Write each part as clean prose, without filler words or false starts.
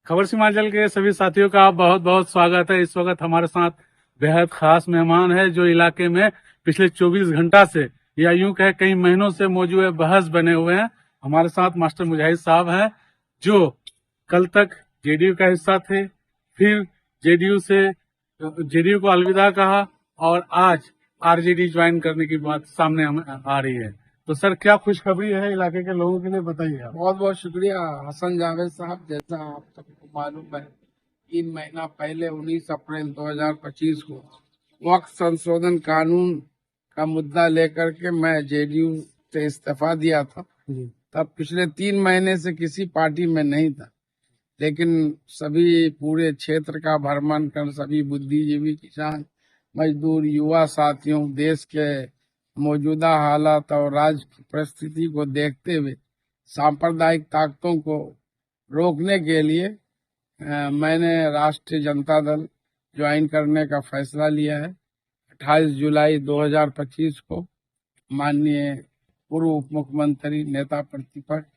खबर हिमाचल के सभी साथियों का बहुत बहुत स्वागत है। इस वक्त हमारे साथ बेहद खास मेहमान है जो इलाके में पिछले 24 घंटा से या यूं कहे कई महीनों से मौजूद बहस बने हुए हैं। हमारे साथ मास्टर मुजाहिद साहब हैं जो कल तक जेडीयू का हिस्सा थे, फिर जेडीयू को अलविदा कहा और आज आरजेडी ज्वाइन करने की बात सामने आ रही है। तो सर, क्या खुशखबरी है इलाके के लोगों के लिए, बताइए आप। बहुत बहुत शुक्रिया हसन जावेद साहब। जैसा आप सबको मालूम है, 3 महीना पहले 19 अप्रैल 2025 को वक्त संशोधन कानून का मुद्दा लेकर के मैं जेडीयू से इस्तीफा दिया था। तब पिछले 3 महीने से किसी पार्टी में नहीं था, लेकिन सभी पूरे क्षेत्र का भ्रमण कर सभी बुद्धिजीवी, किसान, मजदूर, युवा साथियों, देश के मौजूदा हालात और राज्य की परिस्थिति को देखते हुए सांप्रदायिक ताकतों को रोकने के लिए मैंने राष्ट्रीय जनता दल ज्वाइन करने का फैसला लिया है। 28 जुलाई 2025 को माननीय पूर्व उप मुख्यमंत्री नेता प्रतिपक्ष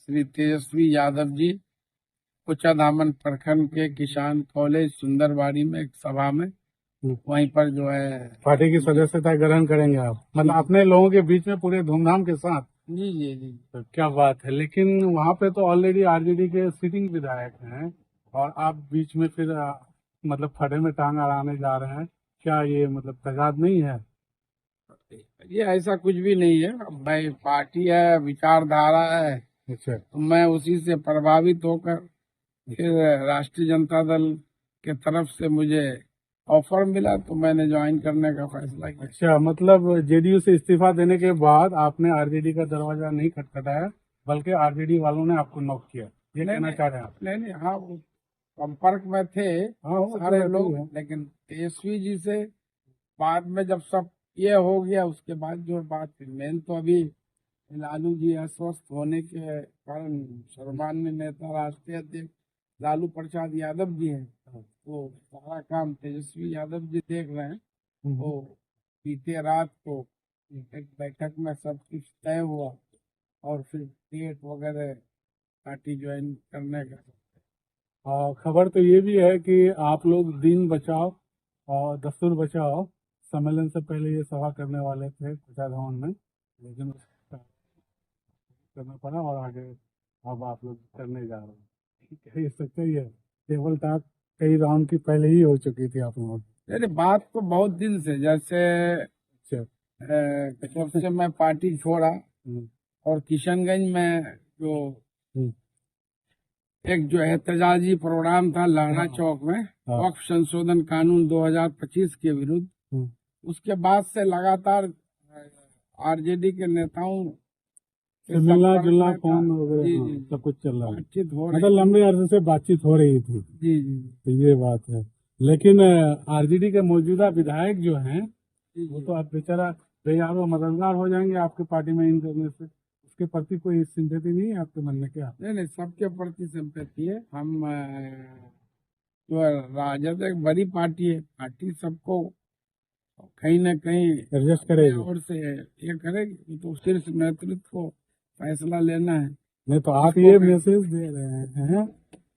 श्री तेजस्वी यादव जी कुचाधामन प्रखंड के किसान कॉलेज सुंदरबाड़ी में एक सभा में वहीं पर जो है पार्टी की सदस्यता ग्रहण करेंगे आप, मतलब अपने लोगों के बीच में पूरे धूमधाम के साथ। जी जी जी तो क्या बात है। लेकिन वहाँ पे तो ऑलरेडी आरजेडी के सिटिंग विधायक हैं और आप बीच में फिर मतलब खड़े में टांग अड़ाने जा रहे हैं। क्या ये मतलब तजाद नहीं है? ये ऐसा कुछ भी नहीं है। भाई पार्टी है, विचारधारा है, अच्छा, तो मैं उसी से प्रभावित होकर फिर राष्ट्रीय जनता दल के तरफ से मुझे ऑफर मिला तो मैंने ज्वाइन करने का फैसला किया। अच्छा, मतलब जेडीयू से इस्तीफा देने के बाद आपने आरजेडी का दरवाजा नहीं खटखटाया, बल्कि आरजेडी वालों ने आपको नॉक किया, ये कहना चाह रहे हैं आप? नहीं नहीं, हाँ वो संपर्क में थे हाँ, वो सारे तो लोग, है। लेकिन तेजस्वी जी से बाद में जब सब ये हो गया उसके बाद जो बात थी, मेन तो अभी लालू जी अस्वस्थ होने के कारण सर्वमान्य नेता राष्ट्रीय अध्यक्ष लालू प्रसाद यादव जी हैं, वो सारा काम तेजस्वी यादव जी देख रहे हैं। तो बीते रात को एक बैठक में सब कुछ तय हुआ और फिर डेट वगैरह पार्टी ज्वाइन करने का। खबर तो ये भी है कि आप लोग दिन बचाओ और दस्तूर बचाओ सम्मेलन से पहले ये सभा करने वाले थे कुचा भवन में, लेकिन उसका करना पड़ा और आगे अब आप लोग करने जा रहे हैं। ठीक है, ये सच्चाई है। टेबल टॉक कई राउंड की पहले ही हो चुकी थी आप लोगों की। अरे बात तो बहुत दिन से, जैसे अच्छा। जब से मैं पार्टी छोड़ा हम्म, और किशनगंज में जो हम्म, एक जो एहतजाजी प्रोग्राम था लहरा हाँ, चौक में हाँ, वक्फ संशोधन कानून 2025 के विरुद्ध, हम्म। उसके बाद से लगातार आरजेडी के नेताओं के तो मिलना संपर्क जुलना में था। फोन वगैरह, जी हाँ, जी, सब कुछ चल रहा है। बातचीत हो रही मतलब लंबे अरसे से बातचीत हो रही थी। जी जी तो ये बात है। लेकिन आरजेडी के मौजूदा विधायक जो हैं जी वो जी। तो आप बेचारा बेयार व मददगार हो जाएंगे आपके पार्टी में इन करने से। उसके प्रति कोई सिंपैथी नहीं है आपके मन में क्या? नहीं नहीं, सबके प्रति सिंपैथी है। हम जो है, राजद एक बड़ी पार्टी है, पार्टी सबको कहीं न कहीं एडजस्ट अपने करेगी? ओर से ये करेगी, तो शीर्ष नेतृत्व को फैसला लेना है। नहीं तो आप उसको ये मैसेज दे रहे हैं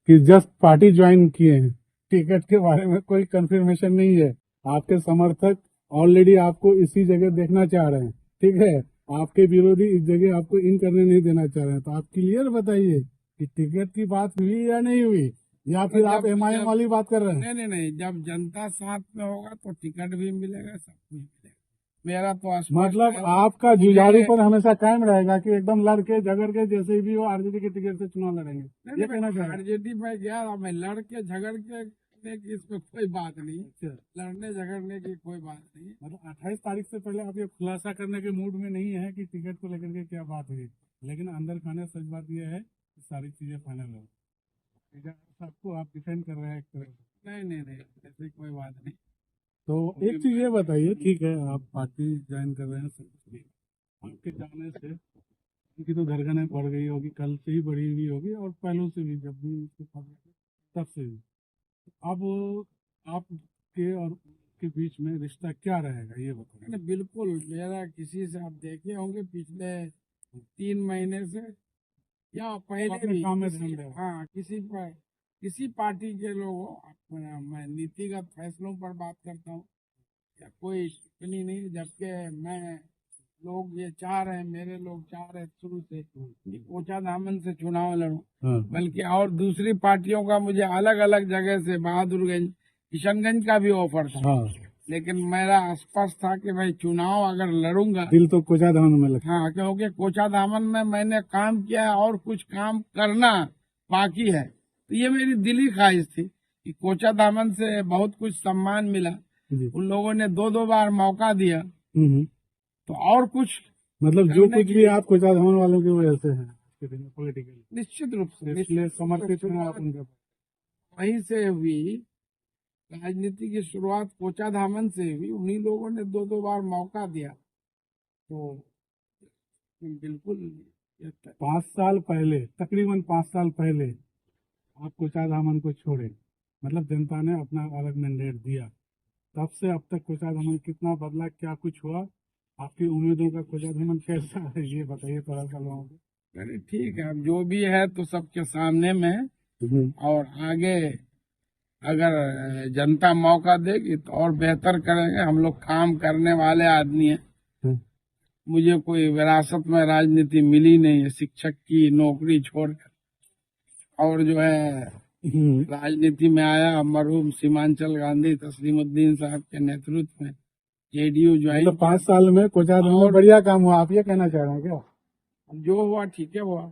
कि जस्ट पार्टी ज्वाइन किए हैं, टिकट के बारे में कोई कंफर्मेशन नहीं है। आपके समर्थक ऑलरेडी आपको इसी जगह देखना चाह रहे हैं, ठीक है। आपके विरोधी इस जगह आपको इन करने नहीं देना चाह रहे हैं। तो आप क्लियर बताइए कि टिकट की बात हुई या नहीं हुई, या फिर आप एमआईएम वाली बात कर रहे हैं? नहीं नहीं नहीं, जब जनता साथ में होगा तो टिकट भी मिलेगा, सब कुछ मिलेगा। मेरा तो स्पष्ट मतलब है। आपका जुझारू पर हमेशा कायम रहेगा कि एकदम लड़के झगड़ के जैसे भी हो आरजेडी के टिकट से चुनाव लड़ेंगे, ये कहना चाह रहे हैं? आरजेडी में गया मैं लड़ के झगड़ के की इसमें कोई बात नहीं। लड़ने झगड़ने की कोई बात नहीं। मतलब 28 तारीख से पहले आप ये खुलासा करने के मूड में नहीं है कि टिकट को लेकर के क्या बात हुई, लेकिन अंदर खाने सच बात यह है कि सारी चीजें फाइनल हो। ठीक है, सबको आप डिफेंड कर रहे हैं एक तरह से। नहीं नहीं नहीं, ऐसी कोई बात नहीं। तो एक चीज ये बताइए, ठीक है आप पार्टी ज्वाइन कर रहे हैं, सब कुछ आपके जाने से उनकी तो धड़कनें बढ़ गई होगी, कल से ही बढ़ी हुई होगी और पहलों से भी, जब भी उसके तब से भी। अब आपके और के बीच में रिश्ता क्या रहेगा, ये बताइए। नहीं, बिल्कुल मेरा किसी से आप देखे होंगे पिछले 3 महीने से या पहले अपने भी काम में ध्यान दें। हाँ, किसी पर किसी पार्टी के लोग हो, मैं नीतिगत फैसलों पर बात करता हूँ, या कोई टिप्पणी नहीं, जबकि मैं लोग ये चाह रहे हैं, मेरे लोग चाह रहे हैं शुरू से कि कोचा दामन से चुनाव लड़ूं, हाँ बल्कि और दूसरी पार्टियों का मुझे अलग अलग जगह से बहादुरगंज, किशनगंज का भी ऑफर था, हाँ, लेकिन मेरा स्पष्ट था कि भाई चुनाव अगर लड़ूंगा, दिल तो कोचा धाम में लगता हाँ, क्योंकि कोचा दामन में मैंने काम किया है और कुछ काम करना बाकी है, तो ये मेरी दिली ख्वाहिश थी कि कोचा दामन से बहुत कुछ सम्मान मिला, है जी। उन लोगों ने 2-2 बार मौका दिया, हम्म। तो और कुछ मतलब जो करने कुछ की भी आप कोचा धाम वालों की वजह से है पॉलिटिकल, निश्चित रूप से इसलिए समर्पित हैं आप शुरुआत उनके। वहीं से हुई, राजनीति की शुरुआत कोचा धामन से हुई, उन्हीं लोगों ने 2-2 बार मौका दिया, तो बिल्कुल ये 5 साल पहले, तकरीबन 5 साल पहले आप कोचा धामन को छोड़े, मतलब जनता ने अपना अलग मैंडेट दिया, तब से अब तक कोचा धामन कितना बदला, क्या कुछ हुआ, आपकी उम्मीदों का कोचा धामन कैसा है, ये बताइए थोड़ा सा लोगों को। अरे ठीक है, अब जो भी है तो सबके सामने में है, और आगे अगर जनता मौका देगी तो और बेहतर करेंगे। हम लोग काम करने वाले आदमी हैं, हम्म। मुझे कोई विरासत में राजनीति मिली नहीं है, शिक्षक की नौकरी छोड़कर, और जो है राजनीति में आया मरहूम सीमांचल गांधी तस्लीमुद्दीन साहब के नेतृत्व में, जेडीयू ज्वाइन मतलब 5 साल में कोचा धाम में बढ़िया काम हुआ, आप ये कहना चाह रहे हैं क्या? जो हुआ ठीक है हुआ।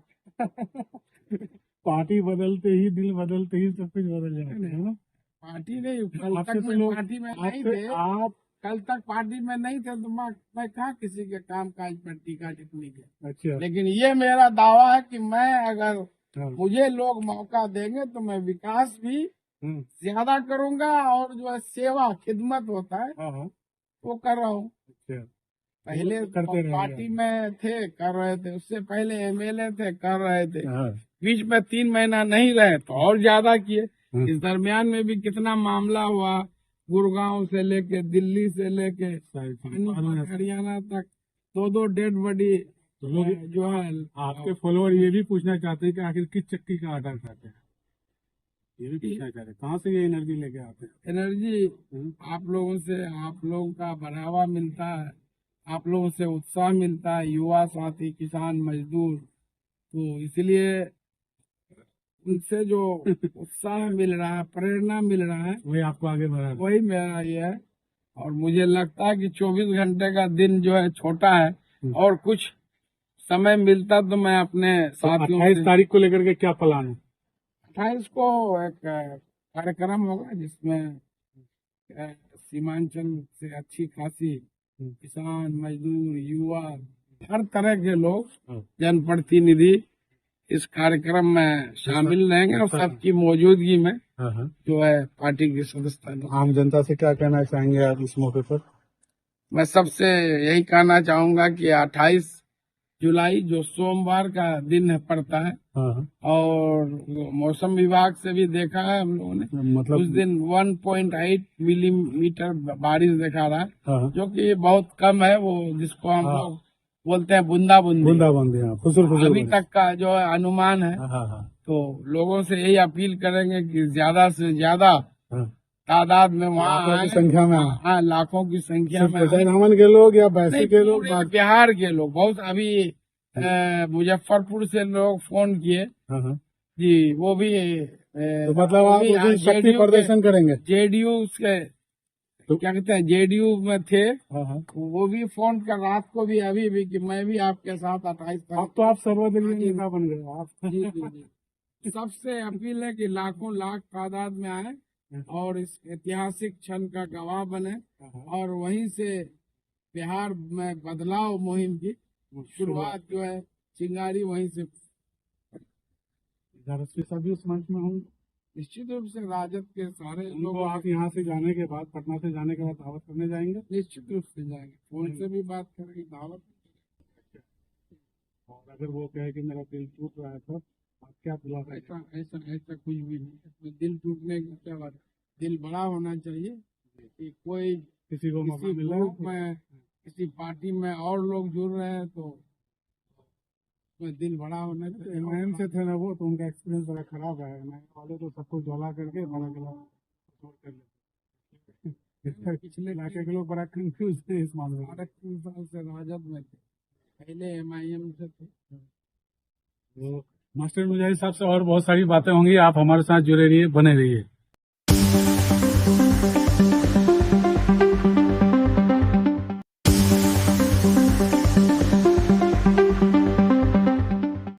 पार्टी बदलते ही, दिल बदलते ही सब कुछ बदल जाता है ना। पार्टी नहीं, कल आपसे तक तो मैं लोग, पार्टी में नहीं आपसे थे, आप, कल तक पार्टी में नहीं थे, तो मैं कहाँ किसी के काम काज पर टीका टिप्पणी की। अच्छा, लेकिन ये मेरा दावा है कि मैं अगर हाँ, मुझे लोग मौका देंगे तो मैं विकास भी हम्म, ज्यादा करूंगा, और जो है सेवा खिदमत होता है हाँ हाँ, वो कर रहा हूँ। अच्छा, पहले वो करते रहेंगे पार्टी में थे, कर रहे थे, उससे पहले एमएलए थे, कर रहे थे, हाँ, बीच में 3 महीना नहीं रहे तो और ज्यादा किए। हाँ, इस दरमियान में भी कितना मामला हुआ, गुड़गांव से लेके दिल्ली से लेके सारी चीज़। पानीपत, हरियाणा तक 2-2 डेड बॉडी तो लोग, जो है। आपके फॉलोअर ये भी पूछना चाहते हैं कि आखिर किस चक्की का आटा खाते हैं, ये भी पूछना चाहते हैं, कहाँ से ये एनर्जी लेके आते हैं? एनर्जी हम्म, आप लोगों से, आप लोगों का बढ़ावा मिलता है, आप लोगों से उत्साह मिलता है, युवा साथी, किसान, मजदूर, तो इसलिए उनसे जो उत्साह मिल रहा है, प्रेरणा मिल रहा है, वही आपको आगे बढ़ा रहा है। वही मेरा ये है। और मुझे लगता है कि 24 घंटे का दिन जो है छोटा है, और कुछ समय मिलता तो मैं अपने तो साथियों 28 से, तारीख को लेकर के क्या प्लान है? 28 को एक कार्यक्रम होगा जिसमें सीमांचल से अच्छी खासी किसान, मजदूर, युवा, हर तरह के लोग, हाँ, जनप्रतिनिधि इस कार्यक्रम में शामिल रहेंगे, और सबकी मौजूदगी में हाँ, हाँ। जो है पार्टी की सदस्यता। आम जनता से क्या कहना चाहेंगे आप इस मौके पर? मैं सबसे यही कहना चाहूंगा कि 28 जुलाई जो सोमवार का दिन पड़ता है, हाँ, हाँ, और मौसम विभाग से भी देखा है हम लोगों ने, मतलब उस दिन 1.8 मिलीमीटर बारिश दिखा रहा है, हाँ, हाँ, जो कि बहुत कम है, वो जिसको हम हाँ। लोग बोलते हैं बूंदाबूंदी। बूंदाबांदी, हाँ, फुसुर फुसुर अभी बारिश। तक का जो है अनुमान है, हाँ, हाँ, हाँ, तो लोगों से यही अपील करेंगे कि ज्यादा से ज्यादा हाँ। तादाद में वहाँ लाखों की आए। संख्या में आए। हाँ, लाखों की संख्या सिर्फ में आए। कोचाई धामन के लोग या नहीं, वैसे के लोग? पूरे बिहार के लोग, बहुत अभी मुजफ्फरपुर से लोग फोन किए हाँ, हाँ। जी, वो भी तो मतलब आप उस दिन शक्ति प्रदर्शन करेंगे? जेडीयू के, तो क्या कहते हैं, जेडीयू में थे, हाँ, हाँ। वो भी फोन कर, रात को भी, अभी भी, कि मैं भी आपके साथ 28 अब तारीख। तो आप सर्वदलीय नेता बन गए आप। जी जी जी, सबसे अपील है कि लाखों लाख तादाद में आए और इस ऐतिहासिक क्षण का गवाह बने, और वहीं से बिहार में बदलाव मुहिम की शुरुआत जो है, चिंगारी वहीं से। धरस्वी सभी उस मंच में होंगे। निश्चित रूप से राजद के सारे उनको लोग आप यहाँ से जाने के बाद, पटना से जाने के बाद दावत करने जाएंगे? निश्चित रूप से जाएंगे, फोन से भी बात करेंगे, दावत। और अगर वो कहे कि मेरा दिल टूट रहा है तो आप क्या बुला सकते? ऐसा ऐसा ऐसा कुछ भी नहीं है। दिल टूटने की क्या बात है? दिल बड़ा होना चाहिए कि कोई किसी को मौका किसी मिल रहा ग्रुप है? में, किसी पार्टी में और लोग जुड़ रहे हैं, तो में दिल बड़ा होने से एमआईएम से थे ना वो, तो उनका एक्सपीरियंस बड़ा खराब है। एमआईएम वाले तो सबको जला करके बड़ा गिला छोड़ कर लेते। पिछले इलाके के लोग बड़ा कंफ्यूज थे इस मामले में। 3 साल से राजद में थे, पहले एमआईएम से थे। तो मास्टर मुजाहिद साहब से और बहुत सारी बातें होंगी, आप हमारे साथ जुड़े रहिए, बने रहिए।